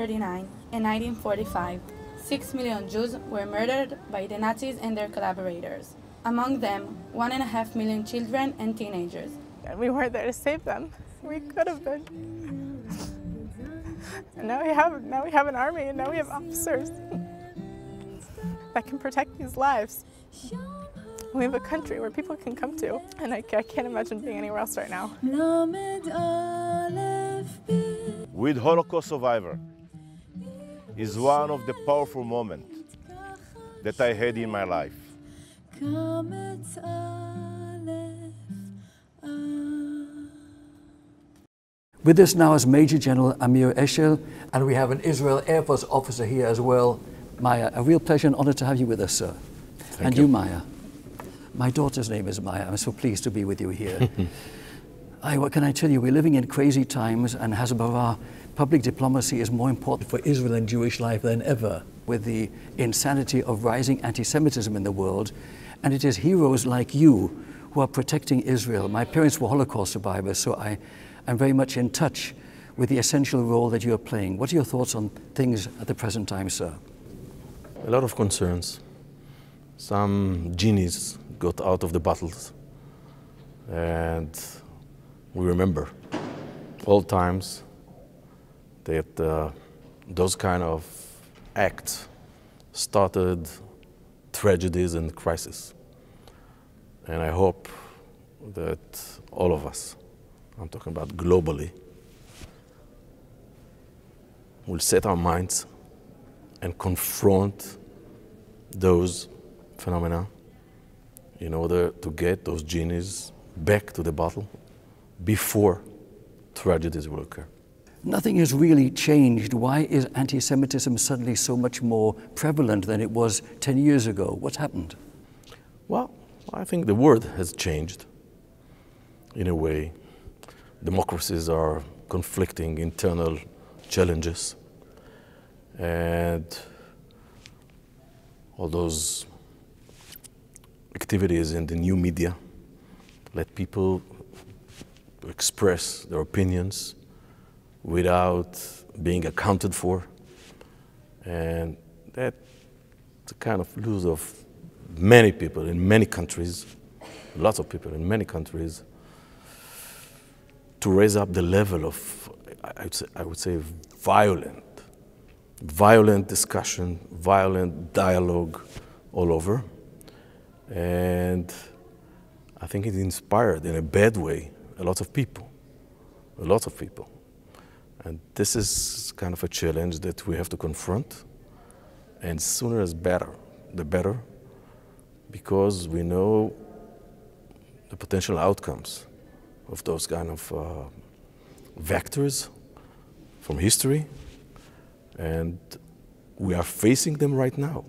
1939 and 1945, 6 million Jews were murdered by the Nazis and their collaborators. Among them, 1.5 million children and teenagers. And we weren't there to save them. We could have been. And now we have an army, and now we have officers that can protect these lives. We have a country where people can come to, and I can't imagine being anywhere else right now. With Holocaust survivor is one of the powerful moments that I had in my life. With us now is Major General Amir Eshel, and we have an Israel Air Force officer here as well. Maya, a real pleasure and honor to have you with us, sir. Thank you, Maya. My daughter's name is Maya. I'm so pleased to be with you here. What can I tell you? We're living in crazy times, and Hezbollah public diplomacy is more important for Israel and Jewish life than ever, with the insanity of rising anti-Semitism in the world. And it is heroes like you who are protecting Israel. My parents were Holocaust survivors, so I'm very much in touch with the essential role that you are playing. What are your thoughts on things at the present time, sir? A lot of concerns. Some genies got out of the battles, and we remember old times that those kind of acts started tragedies and crises. And I hope that all of us, I'm talking about globally, will set our minds and confront those phenomena in order to get those genies back to the battle before tragedies will occur. Nothing has really changed. Why is anti-Semitism suddenly so much more prevalent than it was 10 years ago? What's happened? Well, I think the world has changed in a way. Democracies are conflicting internal challenges, and all those activities in the new media let people express their opinions without being accounted for, and that's the kind of lose of many people in many countries, lots of people in many countries, to raise up the level of, I would say violent discussion, violent dialogue all over. And I think it inspired, in a bad way, a lot of people. And this is kind of a challenge that we have to confront, and sooner is better, the better, because we know the potential outcomes of those kind of vectors from history, and we are facing them right now.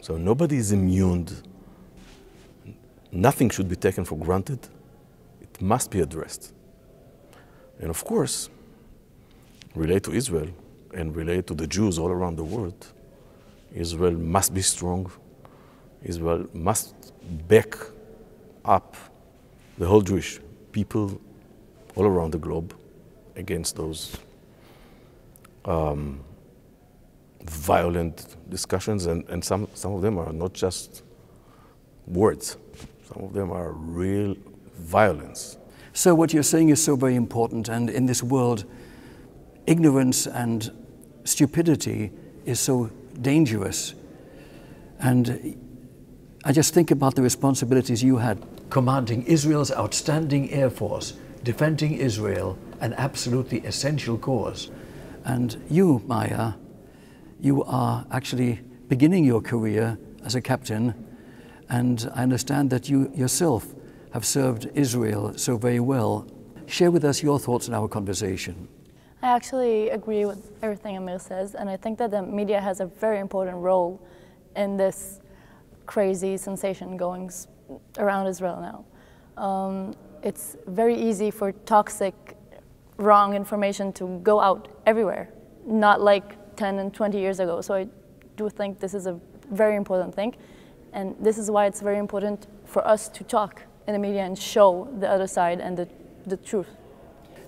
So nobody is immune. Nothing should be taken for granted. It must be addressed. And of course, relate to Israel and relate to the Jews all around the world. Israel must be strong. Israel must back up the whole Jewish people all around the globe against those violent discussions, and some of them are not just words. Some of them are real violence. So what you're saying is so very important, and in this world, ignorance and stupidity is so dangerous. And I just think about the responsibilities you had, commanding Israel's outstanding Air Force, defending Israel, an absolutely essential cause. And you, Maya, you are actually beginning your career as a captain, and I understand that you yourself have served Israel so very well. Share with us your thoughts in our conversation. I actually agree with everything Amir says, and I think that the media has a very important role in this crazy sensation going around Israel now. It's very easy for toxic, wrong information to go out everywhere, not like 10 and 20 years ago. So I do think this is a very important thing, and this is why it's very important for us to talk in the media and show the other side and the truth.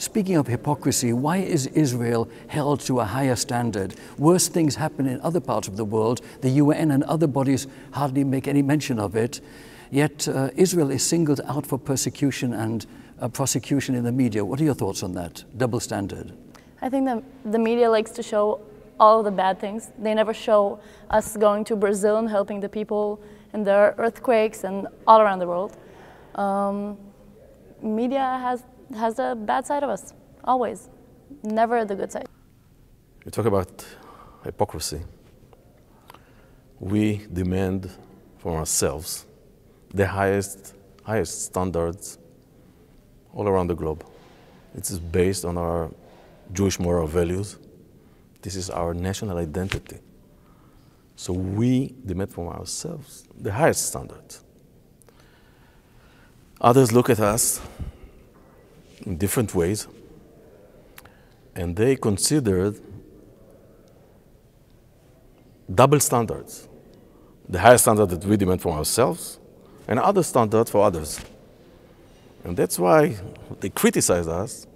Speaking of hypocrisy, why is Israel held to a higher standard? Worse things happen in other parts of the world. The UN and other bodies hardly make any mention of it. Yet Israel is singled out for persecution and prosecution in the media. What are your thoughts on that double standard? I think that the media likes to show all the bad things. They never show us going to Brazil and helping the people in the earthquakes and all around the world. Media has the bad side of us, always. Never the good side. You talk about hypocrisy. We demand from ourselves the highest standards all around the globe. It is based on our Jewish moral values. This is our national identity. So we demand from ourselves the highest standards. Others look at us in different ways, and they consider double standards. The highest standard that we demand from ourselves, and other standards for others. And that's why they criticize us,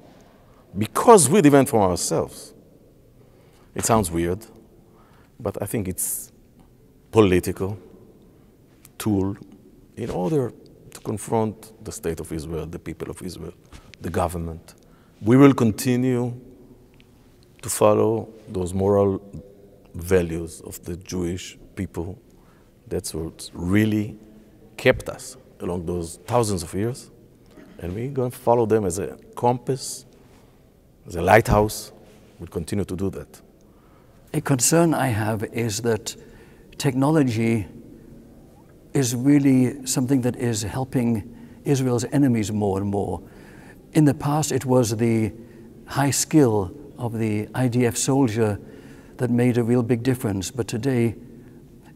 because we demand from ourselves. It sounds weird, but I think it's political tool in order to confront the state of Israel, the people of Israel, the government. We will continue to follow those moral values of the Jewish people. That's what really kept us along those thousands of years. And we're going to follow them as a compass, as a lighthouse. We'll continue to do that. A concern I have is that technology is really something that is helping Israel's enemies more and more. In the past, it was the high skill of the IDF soldier that made a real big difference. But today,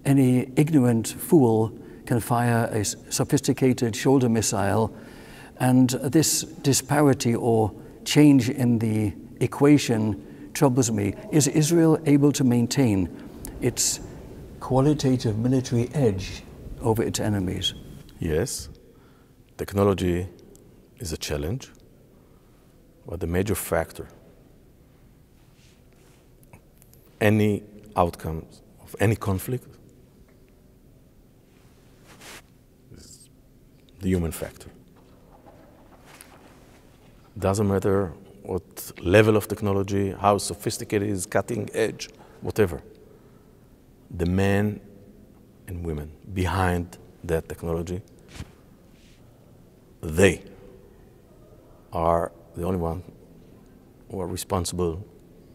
any ignorant fool can fire a sophisticated shoulder missile, and this disparity or change in the equation troubles me. Is Israel able to maintain its qualitative military edge over its enemies? Yes, technology is a challenge, but the major factor any outcomes of any conflict is the human factor. Doesn't matter what level of technology, how sophisticated it is, cutting edge, whatever. The men and women behind that technology, they are the only one who are responsible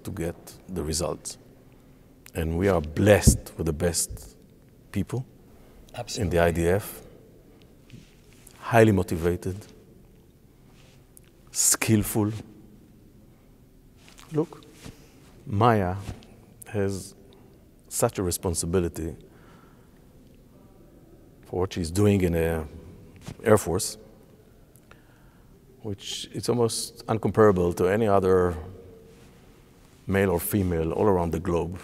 to get the results. And we are blessed with the best people in the IDF, highly motivated, skillful. Look, Maya has such a responsibility for what she's doing in the Air Force, which is almost incomparable to any other male or female all around the globe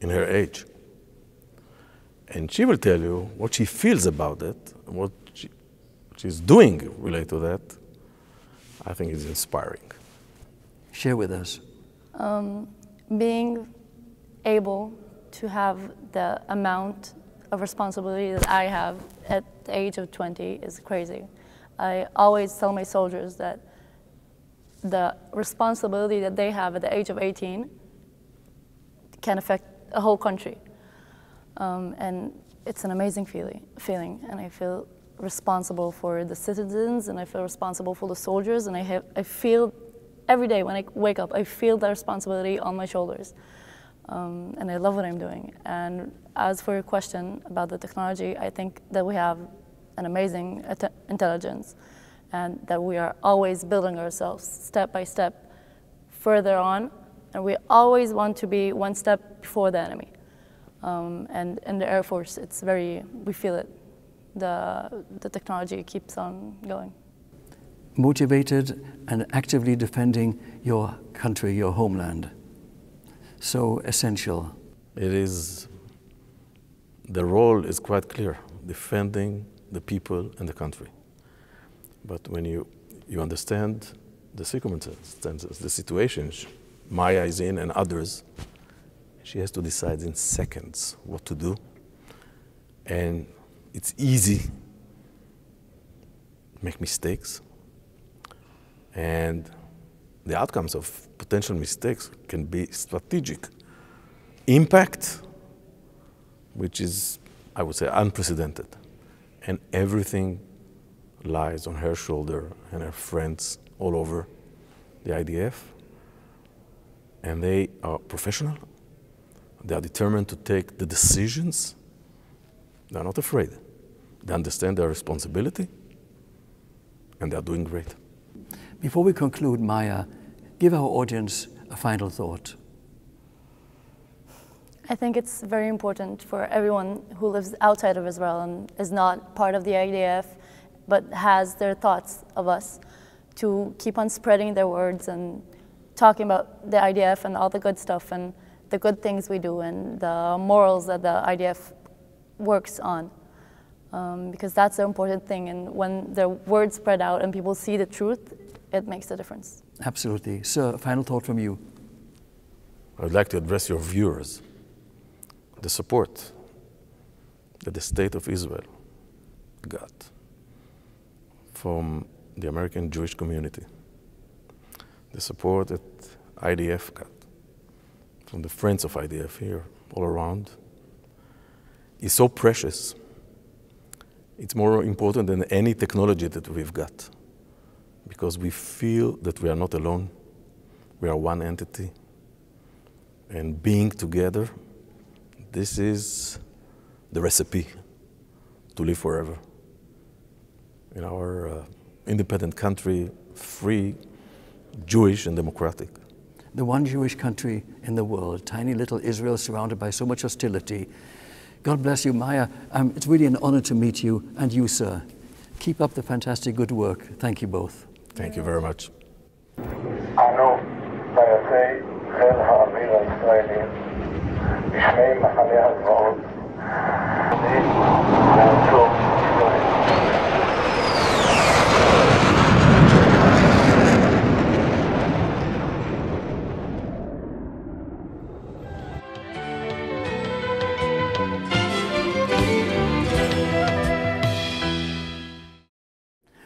in her age. And she will tell you what she feels about it, what she's doing related to that. I think is inspiring. Share with us. Being able to have the amount of responsibility that I have at the age of 20 is crazy. I always tell my soldiers that the responsibility that they have at the age of 18 can affect a whole country. And it's an amazing feeling, and I feel responsible for the citizens, and I feel responsible for the soldiers, and I feel every day when I wake up, I feel that responsibility on my shoulders. And I love what I'm doing. And as for your question about the technology, I think that we have an amazing intelligence, and that we are always building ourselves step by step further on, and we always want to be one step before the enemy. And in the Air Force, it's we feel it. The technology keeps on going. Motivated and actively defending your country, your homeland. So essential. It is, the role is quite clear, defending the people and the country. But when you understand the circumstances, the situation Maya is in and others. She has to decide in seconds what to do. And it's easy to make mistakes. And the outcomes of potential mistakes can be strategic. Impact, which is, I would say, unprecedented. And everything lies on her shoulder and her friends all over the IDF. And they are professional. They are determined to take the decisions. They are not afraid. They understand their responsibility, and they are doing great. Before we conclude, Maya, give our audience a final thought. I think it's very important for everyone who lives outside of Israel and is not part of the IDF, but has their thoughts of us, to keep on spreading their words and talking about the IDF and all the good stuff and the good things we do and the morals that the IDF works on. Because that's the important thing, and when the word spread out and people see the truth, it makes a difference. Absolutely. Sir, a final thought from you. I would like to address your viewers. The support that the State of Israel got from the American Jewish community, the support that IDF got from the friends of IDF here all around, is so precious. It's more important than any technology that we've got, because we feel that we are not alone. We are one entity, and being together, this is the recipe to live forever in our independent country, free, Jewish and democratic. The one Jewish country in the world, tiny little Israel surrounded by so much hostility. God bless you, Maya. It's really an honor to meet you, and you, sir. Keep up the fantastic good work. Thank you both. Thank you very much. אנו, טייסי חיל האוויר הישראלים, בשמי מחנה הזוועות, לעצור היסטורי.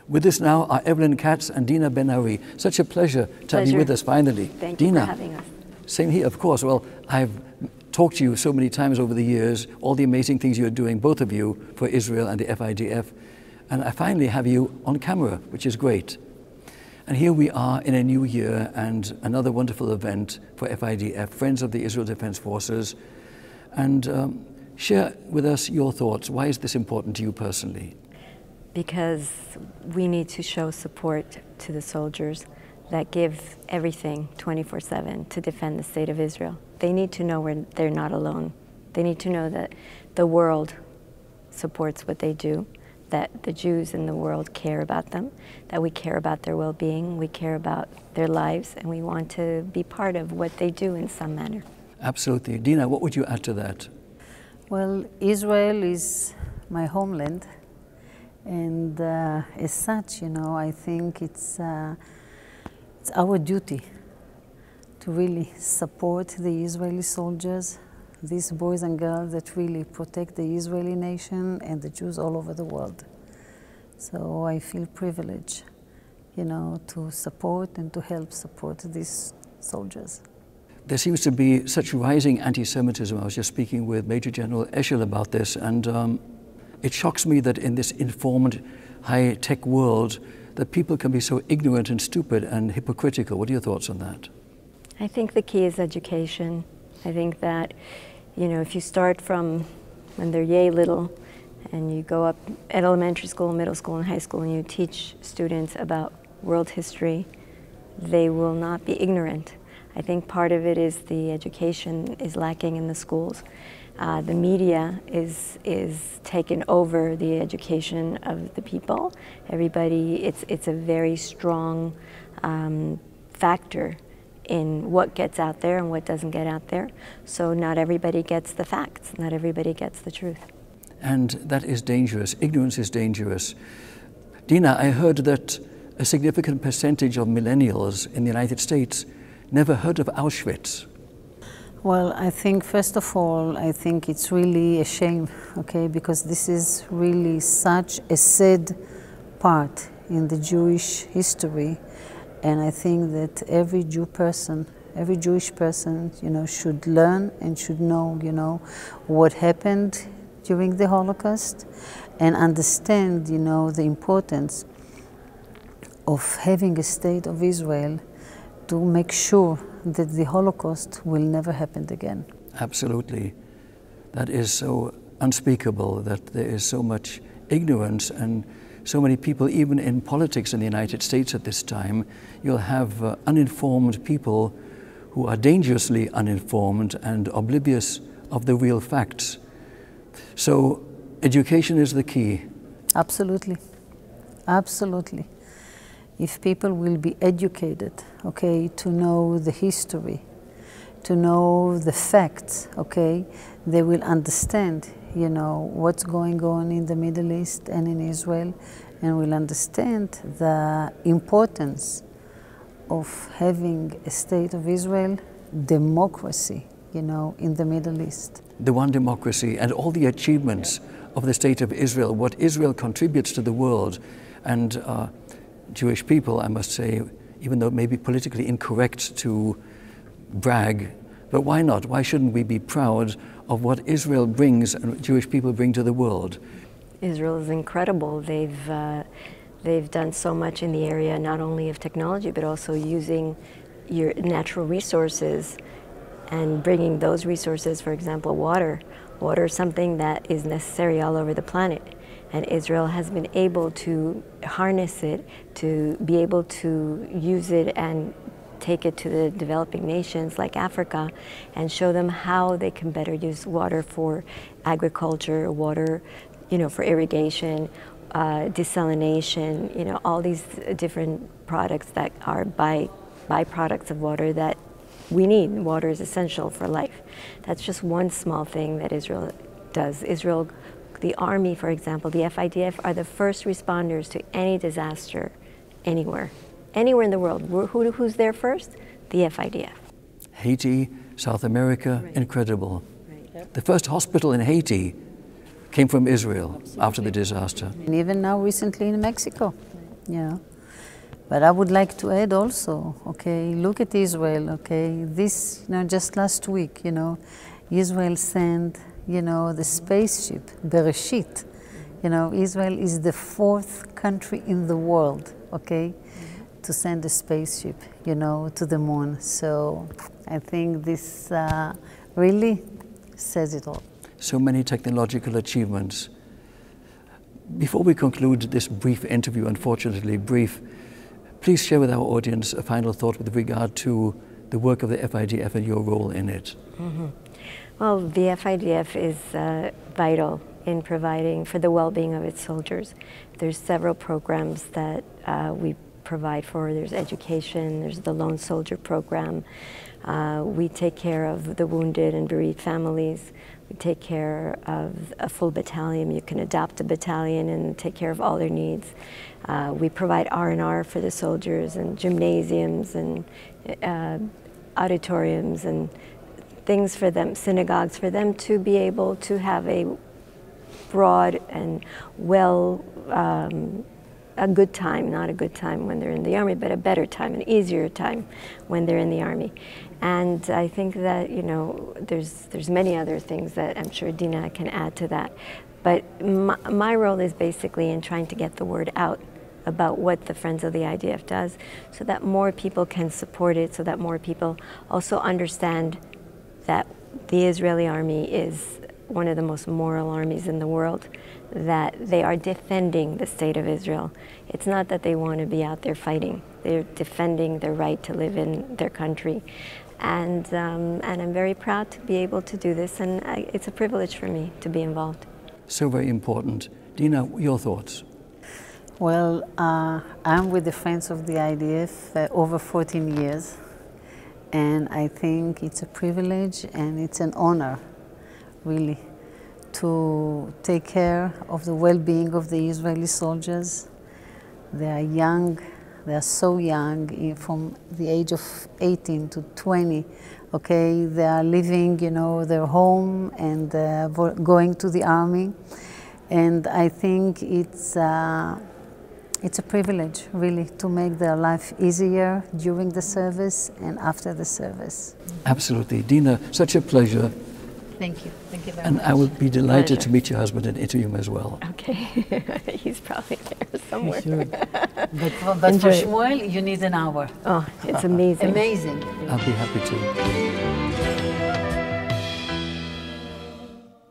With us now are Evelyn Katz and Dina Ben-Ari. Such a pleasure to have you with us finally. Thank Dina, you for having us. Same here, of course. Well, I've talked to you so many times over the years, all the amazing things you're doing, both of you, for Israel and the FIDF. And I finally have you on camera, which is great. And here we are in a new year and another wonderful event for FIDF, Friends of the Israel Defense Forces. And share with us your thoughts. Why is this important to you personally? Because we need to show support to the soldiers that give everything 24/7 to defend the state of Israel. They need to know they're not alone. They need to know that the world supports what they do, that the Jews in the world care about them, that we care about their well-being, we care about their lives, and we want to be part of what they do in some manner. Absolutely. Dina, what would you add to that? Well, Israel is my homeland. And as such, you know, I think it's our duty to really support the Israeli soldiers, these boys and girls that really protect the Israeli nation and the Jews all over the world. So I feel privileged, you know, to support and to help support these soldiers. There seems to be such rising anti-Semitism. I was just speaking with Major General Eshel about this, and it shocks me that in this informed, high-tech world, that people can be so ignorant and stupid and hypocritical. What are your thoughts on that? I think the key is education. I think that, you know, if you start from when they're yay little and you go up at elementary school, middle school, and high school, and you teach students about world history, they will not be ignorant. I think part of it is the education is lacking in the schools. The media is taken over the education of the people. Everybody, it's a very strong factor in what gets out there and what doesn't get out there. So not everybody gets the facts, not everybody gets the truth. And that is dangerous. Ignorance is dangerous. Dina, I heard that a significant percentage of millennials in the United States never heard of Auschwitz. Well, I think, first of all, I think it's really a shame, okay, because this is really such a sad part in the Jewish history, and I think that every Jewish person, you know, should learn and should know, you know, what happened during the Holocaust, and understand, you know, the importance of having a state of Israel to make sure that the Holocaust will never happen again. Absolutely. That is so unspeakable, that there is so much ignorance, and so many people, even in politics in the United States at this time, you'll have uninformed people who are dangerously uninformed and oblivious of the real facts. So education is the key. Absolutely. Absolutely. If people will be educated, okay, to know the history, to know the facts, okay, they will understand, you know, what's going on in the Middle East and in Israel, and will understand the importance of having a state of Israel, democracy, you know, in the Middle East. The one democracy and all the achievements of the state of Israel, what Israel contributes to the world, and Jewish people, I must say, even though it may be politically incorrect to brag, but why not? Why shouldn't we be proud of what Israel brings and Jewish people bring to the world? Israel is incredible. They've done so much in the area, not only of technology, but also using your natural resources and bringing those resources, for example, water. Water is something that is necessary all over the planet. And Israel has been able to harness it, to be able to use it and take it to the developing nations like Africa and show them how they can better use water for agriculture, water, you know, for irrigation, desalination, you know, all these different products that are byproducts of water that we need. Water is essential for life. That's just one small thing that Israel does. Israel, the army, for example, the FIDF are the first responders to any disaster anywhere in the world. Who's there first? The FIDF. Haiti, South America, Right. Incredible. Right. Yep. The first hospital in Haiti came from Israel after the disaster. And even now recently in Mexico, you know. But I would like to add also, okay, look at Israel, okay, this, you know, just last week, you know, Israel sent, you know, the spaceship, Bereshit. You know, Israel is the 4th country in the world, okay, to send a spaceship, you know, to the moon. So I think this really says it all. So many technological achievements. Before we conclude this brief interview, unfortunately brief, please share with our audience a final thought with regard to the work of the FIDF and your role in it. Mm-hmm. Well, the FIDF is vital in providing for the well-being of its soldiers. There's several programs that we provide for. There's education, there's the Lone Soldier Program. We take care of the wounded and bereaved families. We take care of a full battalion. You can adopt a battalion and take care of all their needs. We provide R&R for the soldiers and gymnasiums and auditoriums and things for them, synagogues for them to be able to have a broad and a good time, not a good time when they're in the army, but a better time, an easier time when they're in the army. And I think that, you know, there's many other things that I'm sure Dina can add to that. But my role is basically in trying to get the word out about what the Friends of the IDF does so that more people can support it, so that more people also understand that the Israeli army is one of the most moral armies in the world, that they are defending the state of Israel. It's not that they want to be out there fighting. They're defending their right to live in their country. And I'm very proud to be able to do this, and it's a privilege for me to be involved. So very important. Dina, your thoughts? Well, I'm with the Friends of the IDF over 14 years, and I think it's a privilege and it's an honor, really, to take care of the well-being of the Israeli soldiers. They are young, They are so young, from the age of 18 to 20. Okay, they are leaving, their home and going to the army, and I think it's a privilege, really, to make their life easier during the service and after the service. Absolutely, Dina, such a pleasure. Thank you. Thank you very and much. I would be delighted Pleasure. to meet your husband and interview him as well. Okay. He's probably there somewhere. But for Enjoy it. Shmuel, you need an hour. Oh, it's amazing. Amazing. I'll be happy to.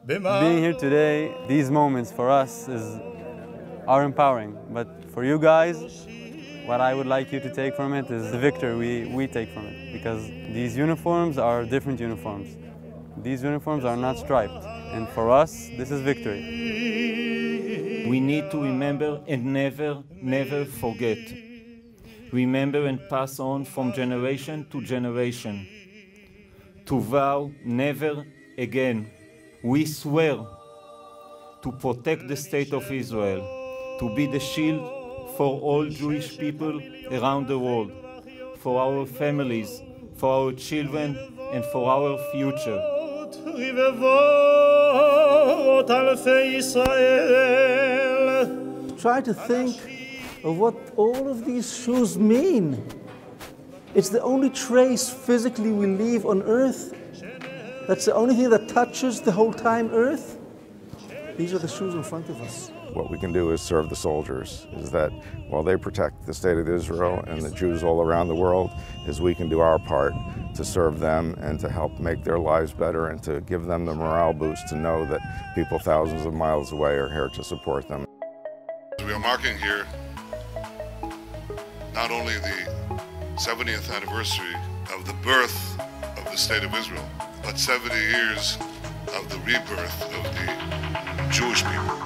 Being here today, these moments for us are empowering. But for you guys, what I would like you to take from it is the victory we take from it. Because these uniforms are different uniforms. These uniforms are not striped. And for us, this is victory. We need to remember and never forget. Remember and pass on from generation to generation. To vow never again. We swear to protect the state of Israel, to be the shield for all Jewish people around the world, for our families, for our children, and for our future. Try to think of what all of these shoes mean. It's the only trace physically we leave on earth. That's the only thing that touches the whole time earth. These are the shoes in front of us. What we can do is serve the soldiers, is that while they protect the state of Israel and the Jews all around the world, is we can do our part to serve them and to help make their lives better and to give them the morale boost to know that people thousands of miles away are here to support them. We are marking here not only the 70th anniversary of the birth of the state of Israel, but 70 years of the rebirth of the Jewish people.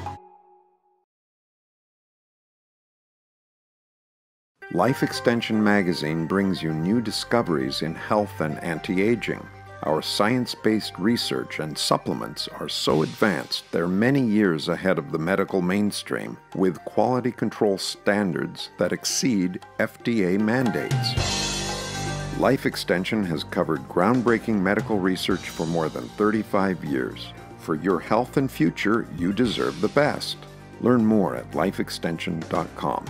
Life Extension magazine brings you new discoveries in health and anti-aging. Our science-based research and supplements are so advanced they're many years ahead of the medical mainstream, with quality control standards that exceed FDA mandates. Life Extension has covered groundbreaking medical research for more than 35 years. For your health and future, you deserve the best. Learn more at lifeextension.com.